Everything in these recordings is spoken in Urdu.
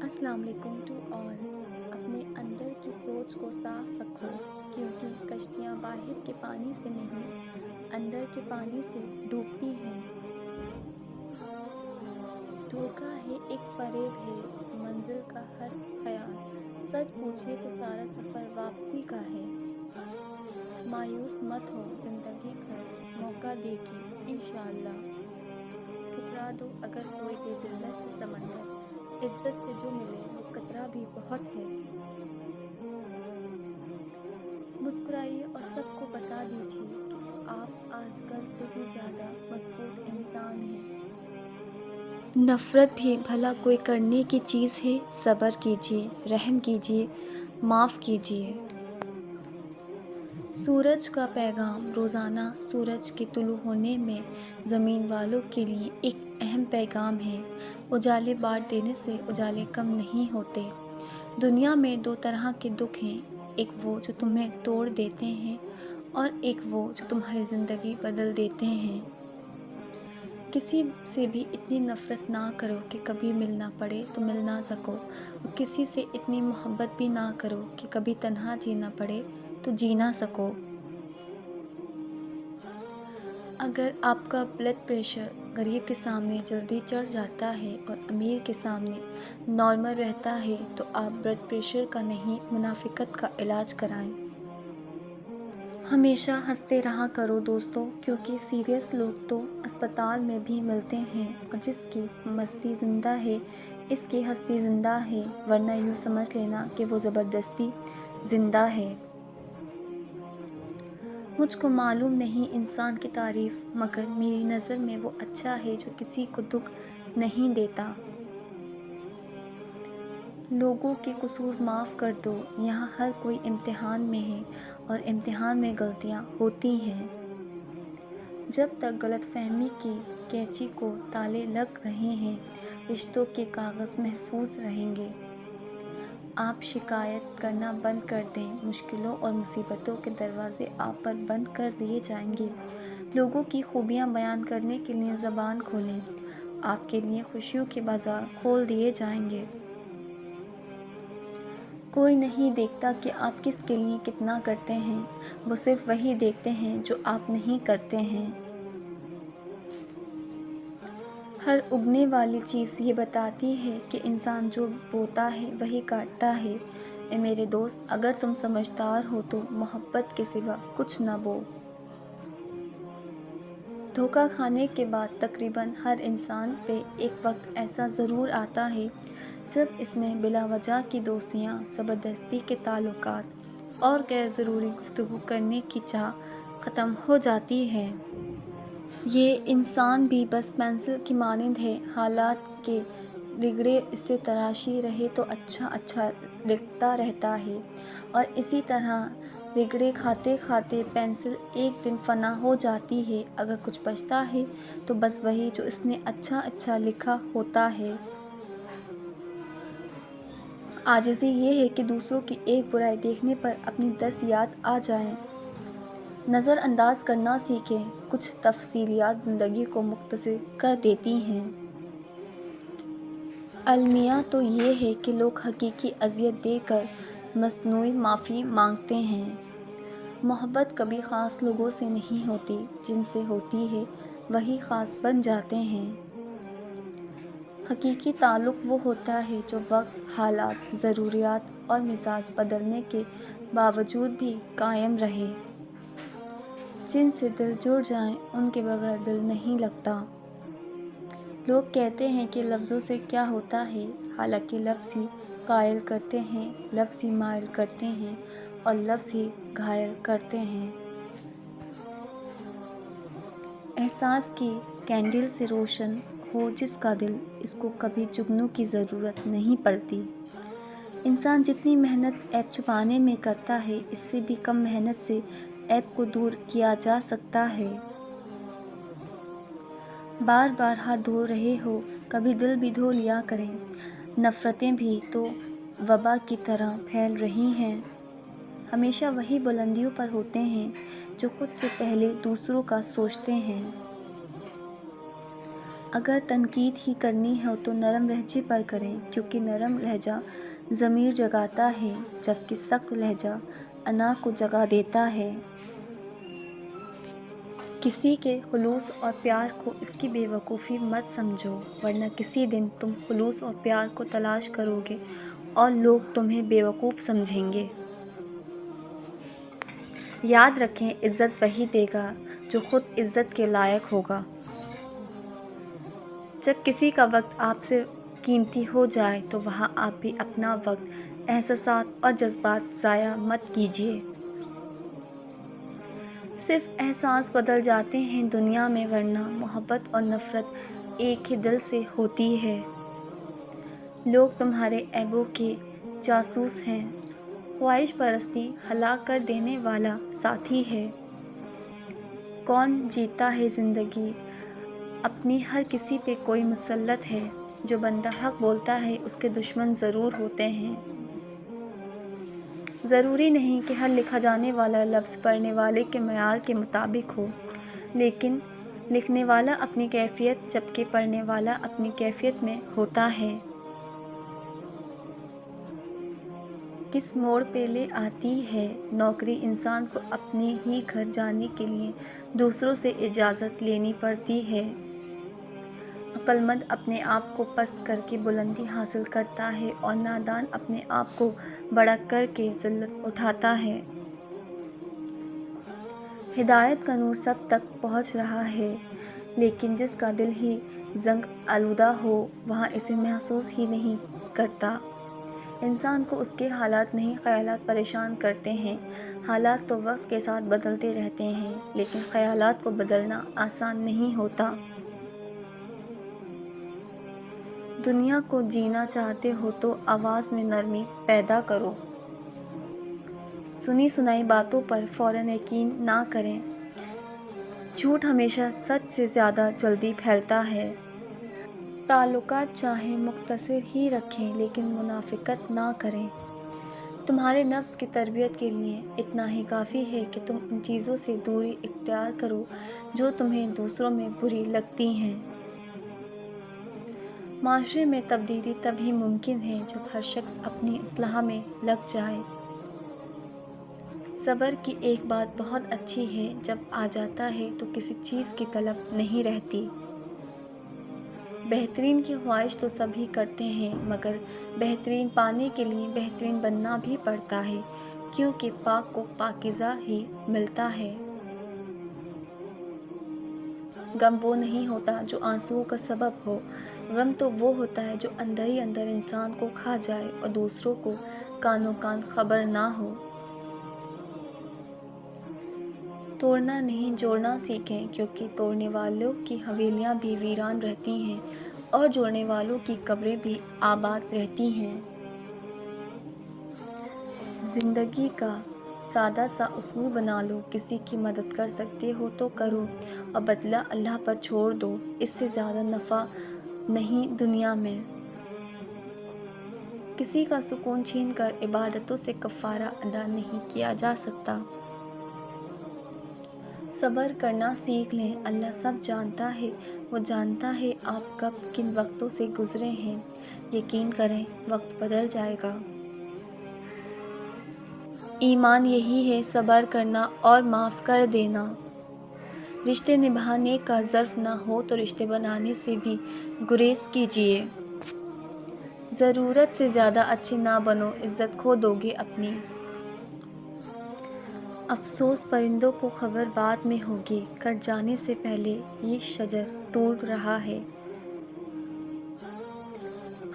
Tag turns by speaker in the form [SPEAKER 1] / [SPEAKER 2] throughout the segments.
[SPEAKER 1] السلام علیکم ٹو آل۔ اپنے اندر کی سوچ کو صاف رکھو، کیونکہ کشتیاں باہر کے پانی سے نہیں، اندر کے پانی سے ڈوبتی ہیں۔ دھوکہ ہے ایک فریب ہے، منزل کا ہر خیال، سچ پوچھے تو سارا سفر واپسی کا ہے۔ مایوس مت ہو، زندگی بھر موقع دے گی انشاءاللہ۔ ٹھکرا دو اگر کوئی دے ذلت سے سمندر، عزت سے جو ملے وہ قطرہ بھی بہت ہے۔ مسکرائیے اور سب کو بتا دیجیے کہ آپ آج کل سے بھی زیادہ مضبوط انسان ہیں۔ نفرت بھی بھلا کوئی کرنے کی چیز ہے، صبر کیجیے، رحم کیجیے، معاف کیجیے۔ سورج کا پیغام روزانہ سورج کے طلوع ہونے میں زمین والوں کے لیے ایک اہم پیغام ہے۔ اجالے بانٹ دینے سے اجالے کم نہیں ہوتے۔ دنیا میں دو طرح کے دکھ ہیں، ایک وہ جو تمہیں توڑ دیتے ہیں اور ایک وہ جو تمہاری زندگی بدل دیتے ہیں۔ کسی سے بھی اتنی نفرت نہ کرو کہ کبھی ملنا پڑے تو مل نہ سکو، اور کسی سے اتنی محبت بھی نہ کرو کہ کبھی تنہا جینا پڑے تو جی نہ سکو۔ اگر آپ کا بلڈ پریشر غریب کے سامنے جلدی چڑھ جاتا ہے اور امیر کے سامنے نارمل رہتا ہے تو آپ بلڈ پریشر کا نہیں، منافقت کا علاج کرائیں۔ ہمیشہ ہنستے رہا کرو دوستو، کیونکہ سیریس لوگ تو اسپتال میں بھی ملتے ہیں، اور جس کی مستی زندہ ہے اس کی ہستی زندہ ہے، ورنہ یوں سمجھ لینا کہ وہ زبردستی زندہ ہے۔ مجھ کو معلوم نہیں انسان کی تعریف، مگر میری نظر میں وہ اچھا ہے جو کسی کو دکھ نہیں دیتا۔ لوگوں کے قصور معاف کر دو، یہاں ہر کوئی امتحان میں ہے اور امتحان میں غلطیاں ہوتی ہیں۔ جب تک غلط فہمی کی کینچی کو تالے لگ رہے ہیں، رشتوں کے کاغذ محفوظ رہیں گے۔ آپ شکایت کرنا بند کر دیں، مشکلوں اور مصیبتوں کے دروازے آپ پر بند کر دیے جائیں گے۔ لوگوں کی خوبیاں بیان کرنے کے لیے زبان کھولیں، آپ کے لیے خوشیوں کے بازار کھول دیے جائیں گے۔ کوئی نہیں دیکھتا کہ آپ کس کے لیے کتنا کرتے ہیں، وہ صرف وہی دیکھتے ہیں جو آپ نہیں کرتے ہیں۔ ہر اگنے والی چیز یہ بتاتی ہے کہ انسان جو بوتا ہے وہی کاٹتا ہے۔ اے میرے دوست، اگر تم سمجھدار ہو تو محبت کے سوا کچھ نہ بو۔ دھوکہ کھانے کے بعد تقریباً ہر انسان پہ ایک وقت ایسا ضرور آتا ہے جب اس میں بلا وجہ کی دوستیاں، زبردستی کے تعلقات اور غیر ضروری گفتگو کرنے کی چاہ ختم ہو جاتی ہے۔ یہ انسان بھی بس پینسل کی مانند ہے، حالات کے رگڑے اس سے تراشی رہے تو اچھا اچھا لکھتا رہتا ہے، اور اسی طرح رگڑے کھاتے کھاتے پینسل ایک دن فنا ہو جاتی ہے۔ اگر کچھ بچتا ہے تو بس وہی جو اس نے اچھا اچھا لکھا ہوتا ہے۔ عاجزی یہ ہے کہ دوسروں کی ایک برائی دیکھنے پر اپنی 10 یاد آ جائیں۔ نظر انداز کرنا سیکھیں، کچھ تفصیلات زندگی کو مختصر کر دیتی ہیں۔ المیہ تو یہ ہے کہ لوگ حقیقی اذیت دے کر مصنوعی معافی مانگتے ہیں۔ محبت کبھی خاص لوگوں سے نہیں ہوتی، جن سے ہوتی ہے وہی خاص بن جاتے ہیں۔ حقیقی تعلق وہ ہوتا ہے جو وقت، حالات، ضروریات اور مزاج بدلنے کے باوجود بھی قائم رہے۔ جن سے دل جڑ جائے ان کے بغیر دل نہیں لگتا۔ لوگ کہتے ہیں کہ لفظوں سے کیا ہوتا ہے، حالانکہ لفظ ہی قائل کرتے ہیں، لفظ ہی مائل کرتے ہیں اور لفظ ہی گھائل کرتے ہیں۔ احساس کی کینڈل سے روشن ہو جس کا دل، اس کو کبھی جگنو کی ضرورت نہیں پڑتی۔ انسان جتنی محنت عیب چھپانے میں کرتا ہے، اس سے بھی کم محنت سے عیب کو دور کیا جا سکتا ہے۔ بار بار ہاتھ دھو رہے ہو، کبھی دل بھی دھو لیا کریں۔ نفرتیں بھی تو وبا کی طرح پھیل رہی ہیں۔ ہمیشہ وہی بلندیوں پر ہوتے ہیں جو خود سے پہلے دوسروں کا سوچتے ہیں۔ اگر تنقید ہی کرنی ہو تو نرم لہجے پر کریں، کیونکہ نرم لہجہ ضمیر جگاتا ہے، جبکہ سخت لہجہ انا کو جگا دیتا ہے۔ کسی کے خلوص اور پیار کو اس کی بے وقوفی مت سمجھو، ورنہ کسی دن تم خلوص اور پیار کو تلاش کرو گے اور لوگ تمہیں بے وقوف سمجھیں گے۔ یاد رکھیں، عزت وہی دے گا جو خود عزت کے لائق ہوگا۔ جب کسی کا وقت آپ سے قیمتی ہو جائے تو وہاں آپ بھی اپنا وقت، احساسات اور جذبات ضائع مت کیجیے۔ صرف احساس بدل جاتے ہیں دنیا میں، ورنہ محبت اور نفرت ایک ہی دل سے ہوتی ہے۔ لوگ تمہارے عیبوں کے جاسوس ہیں، خواہش پرستی ہلاک کر دینے والا ساتھی ہے۔ کون جیتا ہے زندگی؟ اپنی ہر کسی پہ کوئی مسلط ہے۔ جو بندہ حق بولتا ہے اس کے دشمن ضرور ہوتے ہیں۔ ضروری نہیں کہ ہر لکھا جانے والا لفظ پڑھنے والے کے معیار کے مطابق ہو، لیکن لکھنے والا اپنی کیفیت جبکہ پڑھنے والا اپنی کیفیت میں ہوتا ہے۔ کس موڑ پہ لے آتی ہے؟ نوکری انسان کو اپنے ہی گھر جانے کے لیے دوسروں سے اجازت لینی پڑتی ہے۔ عقل مند اپنے آپ کو پست کر کے بلندی حاصل کرتا ہے اور نادان اپنے آپ کو بڑا کر کے ذلت اٹھاتا ہے۔ ہدایت کا نور سب تک پہنچ رہا ہے، لیکن جس کا دل ہی زنگ آلودہ ہو وہاں اسے محسوس ہی نہیں کرتا۔ انسان کو اس کے حالات نہیں، خیالات پریشان کرتے ہیں۔ حالات تو وقت کے ساتھ بدلتے رہتے ہیں، لیکن خیالات کو بدلنا آسان نہیں ہوتا۔ دنیا کو جینا چاہتے ہو تو آواز میں نرمی پیدا کرو۔ سنی سنائی باتوں پر فوراً یقین نہ کریں۔ جھوٹ ہمیشہ سچ سے زیادہ جلدی پھیلتا ہے۔ تعلقات چاہے مختصر ہی رکھیں لیکن منافقت نہ کریں۔ تمہارے نفس کی تربیت کے لیے اتنا ہی کافی ہے کہ تم ان چیزوں سے دوری اختیار کرو جو تمہیں دوسروں میں بری لگتی ہیں۔ معاشرے میں تبدیلی تبھی ممکن ہے جب ہر شخص اپنی اصلاح میں لگ جائے۔ صبر کی ایک بات بہت اچھی ہے، جب آ جاتا ہے تو کسی چیز کی طلب نہیں رہتی۔ بہترین کی خواہش تو سبھی کرتے ہیں، مگر بہترین پانے کے لیے بہترین بننا بھی پڑتا ہے، کیونکہ پاک کو پاکیزہ ہی ملتا ہے۔ غم وہ نہیں ہوتا جو آنسوؤں کا سبب ہو، غم تو وہ ہوتا ہے جو اندر ہی اندر انسان کو کھا جائے اور دوسروں کو کانوں کان خبر نہ ہو۔ توڑنا نہیں جوڑنا سیکھیں، کیونکہ توڑنے والوں کی حویلیاں بھی ویران رہتی ہیں اور جوڑنے والوں کی قبریں بھی آباد رہتی ہیں۔ زندگی کا سادہ سا اصول بنا لو، کسی کی مدد کر سکتے ہو تو کرو اور بدلہ اللہ پر چھوڑ دو، اس سے زیادہ نفع نہیں دنیا میں۔ کسی کا سکون چھین کر عبادتوں سے کفارہ ادا نہیں کیا جا سکتا۔ صبر کرنا سیکھ لیں، اللہ سب جانتا ہے، وہ جانتا ہے آپ کب کن وقتوں سے گزرے ہیں۔ یقین کریں وقت بدل جائے گا۔ ایمان یہی ہے، صبر کرنا اور معاف کر دینا۔ رشتے نبھانے کا ظرف نہ ہو تو رشتے بنانے سے بھی گریز کیجیے۔ ضرورت سے زیادہ اچھے نہ بنو، عزت کھو دو گے اپنی۔ افسوس پرندوں کو خبر بعد میں ہوگی، کٹ جانے سے پہلے یہ شجر ٹوٹ رہا ہے۔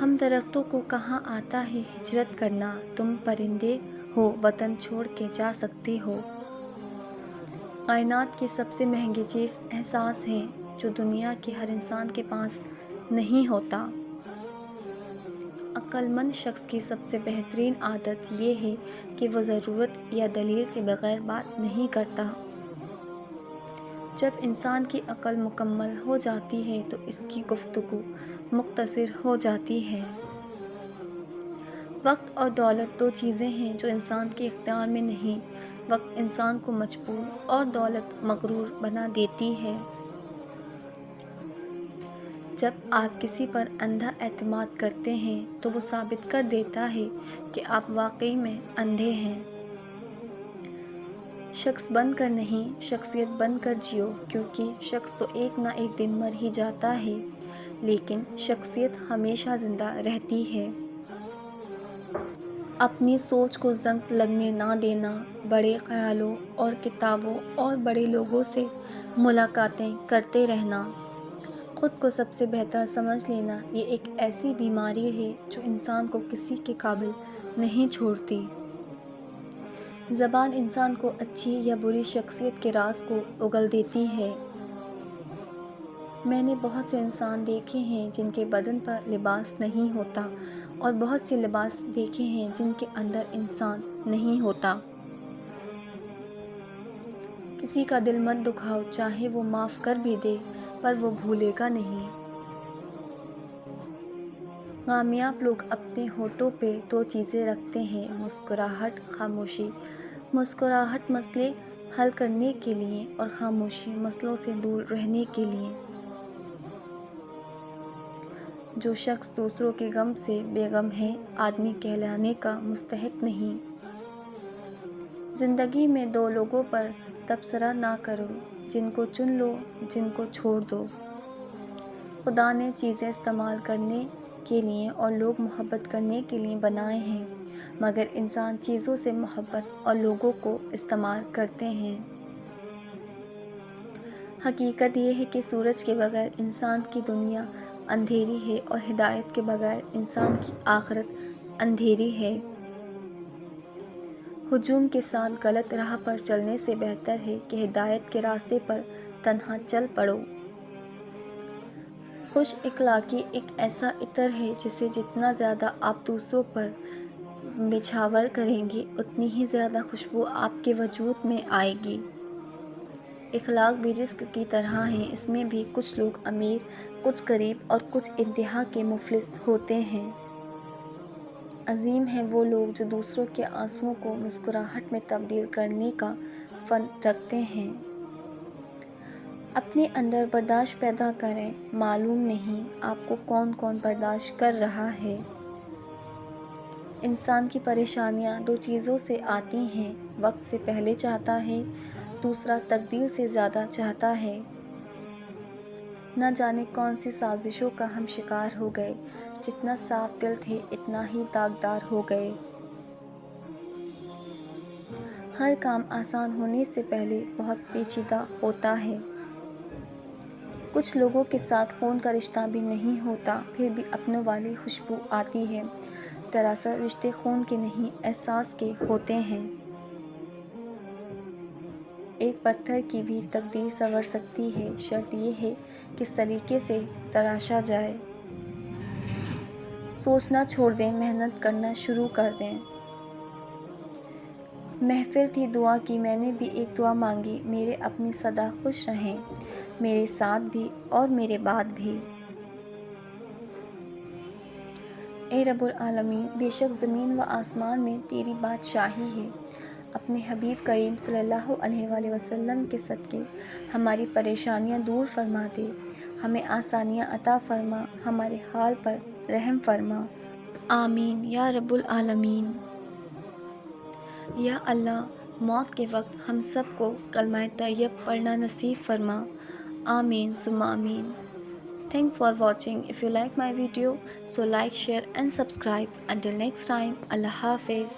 [SPEAKER 1] ہم درختوں کو کہاں آتا ہے ہجرت کرنا، تم پرندے ہو وطن چھوڑ کے جا سکتے ہو۔ کائنات کی سب سے مہنگی چیز احساس ہے، جو دنیا کے ہر انسان کے پاس نہیں ہوتا۔ عقل مند شخص کی سب سے بہترین عادت یہ ہے کہ وہ ضرورت یا دلیل کے بغیر بات نہیں کرتا۔ جب انسان کی عقل مکمل ہو جاتی ہے تو اس کی گفتگو مختصر ہو جاتی ہے۔ وقت اور دولت دو چیزیں ہیں جو انسان کے اختیار میں نہیں۔ وقت انسان کو مجبور اور دولت مغرور بنا دیتی ہے۔ جب آپ کسی پر اندھا اعتماد کرتے ہیں تو وہ ثابت کر دیتا ہے کہ آپ واقعی میں اندھے ہیں۔ شخص بن کر نہیں، شخصیت بن کر جیو، کیونکہ شخص تو ایک نہ ایک دن مر ہی جاتا ہے، لیکن شخصیت ہمیشہ زندہ رہتی ہے۔ اپنی سوچ کو زنگ لگنے نہ دینا، بڑے خیالوں اور کتابوں اور بڑے لوگوں سے ملاقاتیں کرتے رہنا، خود کو سب سے بہتر سمجھ لینا، یہ ایک ایسی بیماری ہے جو انسان کو کسی کے قابل نہیں چھوڑتی۔ زبان انسان کو اچھی یا بری شخصیت کے راز کو اگل دیتی ہے۔ میں نے بہت سے انسان دیکھے ہیں جن کے بدن پر لباس نہیں ہوتا، اور بہت سے لباس دیکھے ہیں جن کے اندر انسان نہیں ہوتا۔ کسی کا دل مت دکھاؤ، چاہے وہ معاف کر بھی دے، پر وہ بھولے گا نہیں۔ کامیاب لوگ اپنے ہونٹوں پہ دو چیزیں رکھتے ہیں: مسکراہٹ، خاموشی۔ مسکراہٹ مسئلے حل کرنے کے لیے اور خاموشی مسئلوں سے دور رہنے کے لیے۔ جو شخص دوسروں کے غم سے بے غم ہے، آدمی کہلانے کا مستحق نہیں۔ زندگی میں دو لوگوں پر تبصرہ نہ کرو، جن کو چن لو، جن کو چھوڑ دو۔ خدا نے چیزیں استعمال کرنے کے لیے اور لوگ محبت کرنے کے لیے بنائے ہیں، مگر انسان چیزوں سے محبت اور لوگوں کو استعمال کرتے ہیں۔ حقیقت یہ ہے کہ سورج کے بغیر انسان کی دنیا اندھیری ہے، اور ہدایت کے بغیر انسان کی آخرت اندھیری ہے۔ ہجوم کے ساتھ غلط راہ پر چلنے سے بہتر ہے کہ ہدایت کے راستے پر تنہا چل پڑو۔ خوش اخلاقی ایک ایسا عطر ہے جسے جتنا زیادہ آپ دوسروں پر نچھاور کریں گے، اتنی ہی زیادہ خوشبو آپ کے وجود میں آئے گی۔ اخلاق بھی رزق کی طرح ہیں، اس میں بھی کچھ لوگ امیر، کچھ غریب اور کچھ انتہا کے مفلس ہوتے ہیں۔ عظیم ہیں وہ لوگ جو دوسروں کے آنسوؤں کو مسکراہٹ میں تبدیل کرنے کا فن رکھتے ہیں۔ اپنے اندر برداشت پیدا کریں، معلوم نہیں آپ کو کون کون برداشت کر رہا ہے۔ انسان کی پریشانیاں دو چیزوں سے آتی ہیں: وقت سے پہلے چاہتا ہے، دوسرا تقدیر سے زیادہ چاہتا ہے۔ نہ جانے کون سی سازشوں کا ہم شکار ہو گئے، جتنا صاف دل تھے اتنا ہی داغدار ہو گئے۔ ہر کام آسان ہونے سے پہلے بہت پیچیدہ ہوتا ہے۔ کچھ لوگوں کے ساتھ خون کا رشتہ بھی نہیں ہوتا، پھر بھی اپنوں والی خوشبو آتی ہے۔ دراصل رشتے خون کے نہیں، احساس کے ہوتے ہیں۔ ایک پتھر کی بھی تقدیر سنور سکتی ہے، شرط یہ ہے کہ سلیقے سے تراشا جائے۔ سوچنا چھوڑ دیں، محنت کرنا شروع کر دیں۔ محفل تھی دعا کی، میں نے بھی ایک دعا مانگی: میرے اپنے سدا خوش رہیں، میرے ساتھ بھی اور میرے بعد بھی۔ اے رب العالمین، بے شک زمین و آسمان میں تیری بادشاہی ہے۔ اپنے حبیب کریم صلی اللہ علیہ وآلہ وسلم کے صدقے ہماری پریشانیاں دور فرما دے، ہمیں آسانیاں عطا فرما، ہمارے حال پر رحم فرما۔ آمین یا رب العالمین۔ یا اللہ، موت کے وقت ہم سب کو کلمہ طیب پڑھنا نصیب فرما۔ آمین ثم آمین۔ Thanks for watching. If you like my video, so like, share and subscribe. Until next time, Allah Hafiz.